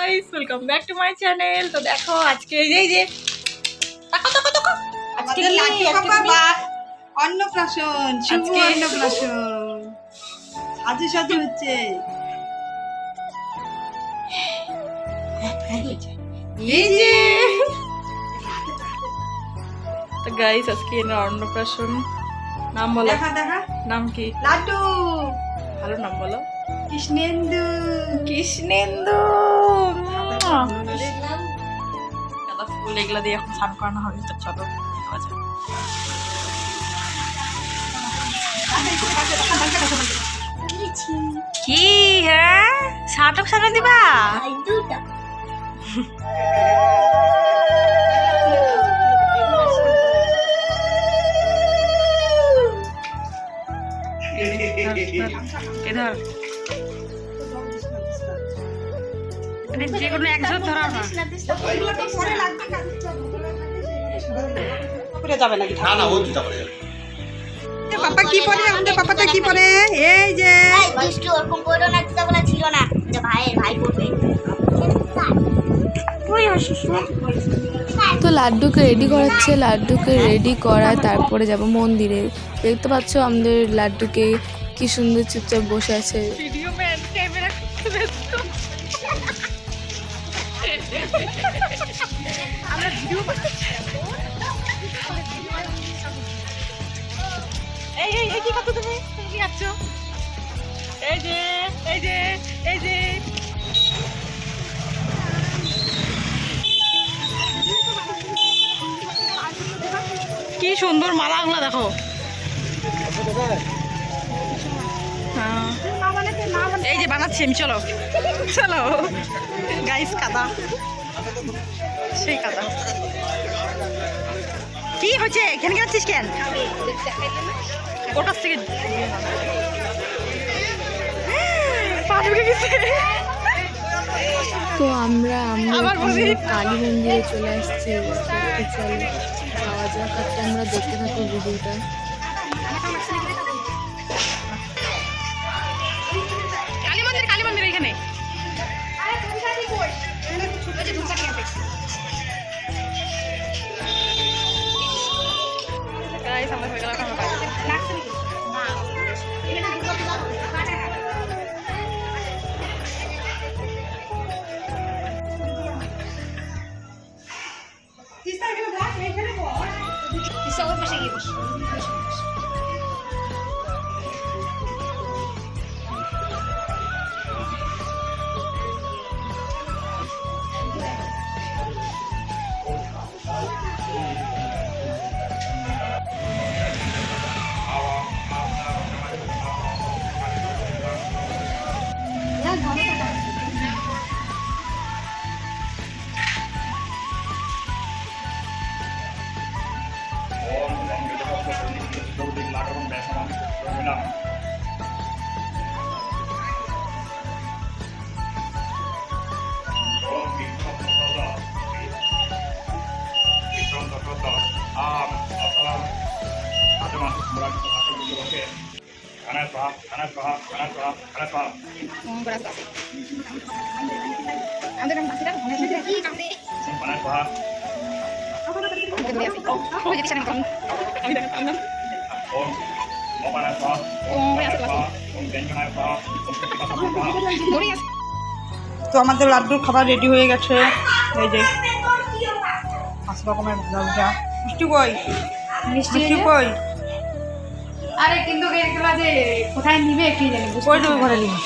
Guys, welcome back to my channel. তো দেখো আজকে এই যে আজকে অন্নপ্রাশন, শুভ অন্নপ্রাশন সাজু সাজু হচ্ছে। এই যে তো গাইস আজকে অন্নপ্রাশন। নাম বলো, দেখা দেখা নাম কি? লাড্ডু, ভালো নাম বলো। কৃষ্ণেন্দু। কৃষ্ণেন্দু গাঁদা ফুল এগুলা দিয়ে এখন স্নান করানো হবে। তো চলো যাওয়া যাক। কি হ্যাঁ সাটক সামনে দিবা? এধার যে কোনো একজন ধরাও না যাবে নাকি? না না ওই জুতা পরে যাবে। পাপা কি পরে? আমাদের পাপাটা কি পরে? এই যে দুষ্টু ওরকম পড়ো না, জুতাগুলো ছিল না, যে ভাই পড়বে। তো লাড্ডুকে রেডি করাচ্ছে, লাড্ডুকে রেডি করা তারপরে যাব মন্দিরে। দেখতে পাচ্ছ আমাদের লাড্ডুকে কি সুন্দর চুপচাপ বসে আছে। ভিডিও ম্যান ক্যামেরা করতে ব্যস্ত। আমরা ভিডিও এই কি করছো তুমি? কি খাচ্ছ? এই যে এই যে এই যে কি সুন্দর মালাগুলো দেখো। হ্যাঁ এই যে বানাচ্ছি আমি। চলো চলো গাইস, কাদা সেই কাদা। কি হচ্ছে এখানে যাচ্ছিস কেন? ওটার থেকে পা ঢুকে গেছে। তো আমরা আবার বলি। কালী মন্দিরে চলে আসছি। তো চলো যাওয়া যাক, আর তোমরা দেখতে থাকো ভিডিওটা। কালী মন্দির এখানে। গাইস আমরা হয়ে গেল এখন বাড়িতে। তো আমাদের লাড্ডুর খাবার রেডি হয়ে গেছে। এই যে 5 রকমের ভাজা। মিষ্টি কই? মিষ্টি কই? আরে কিন্তু এগুলা যে কোথায় নিবে কি জানি। কই দেবো ঘরে নিয়ে?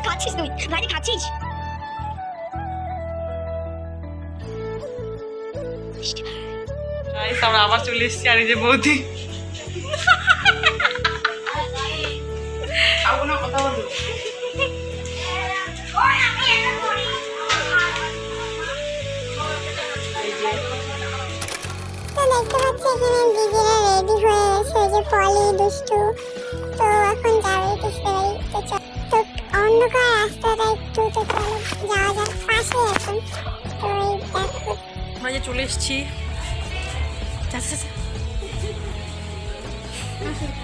খাচ্ছিস তুই? ভাই খাচ্ছিস? গাইস আমরা আবার চলে এসেছি। আর এই যে বৌদি কথা বলো। দেখতে পাচ্ছি এখানে দিদিরা রেডি হয়ে গেছে, ওই যে পলি দুষ্টু। তো এখন যাবে তো অন্ধকার যে চলে এসেছি।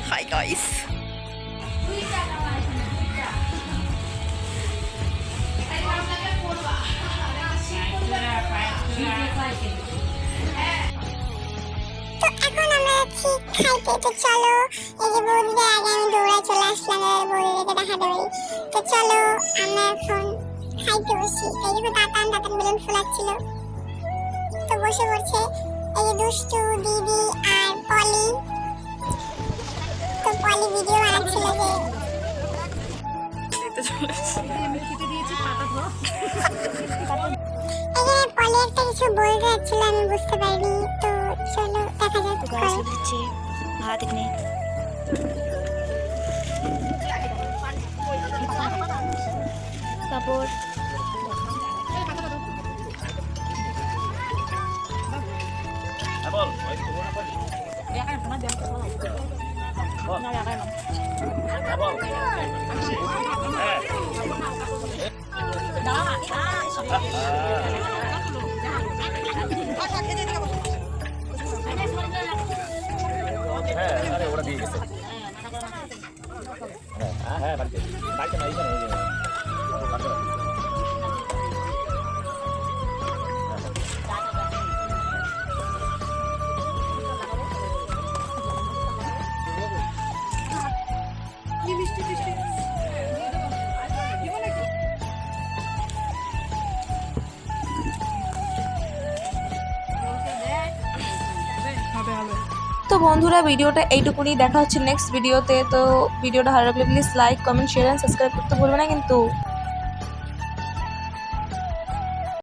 হাই গাইস, তো এখন আমরা যাচ্ছি খাইতে। তো চলো, এই যে বৌদিদের আগে আমি দৌড়ায় চলে আসলাম বৌদিদেরকে দেখা দেবে। তো চলো আমরা এখন খাইতে বসি। এই দেখো দাঁতান বেলুন ফোলাচ্ছিল, তো বসে পড়ছে এই যে দুষ্টু দিদি আর পলি। তো পলি ভিডিও বানাচ্ছিল যে এখানে পলি একটা কিছু বলতে যাচ্ছিল, আমি বুঝতে পারিনি। তো চলো দেখা যাক কি হয়। দিচ্ছে ভাত এখানে কাপড় তো বন্ধুরা ভিডিওটা এইটুকুনি, দেখা হচ্ছে নেক্সট ভিডিওতে। তো ভিডিওটা ভালো লাগলে please like comment share and subscribe করতে ভুলবে না কিন্তু।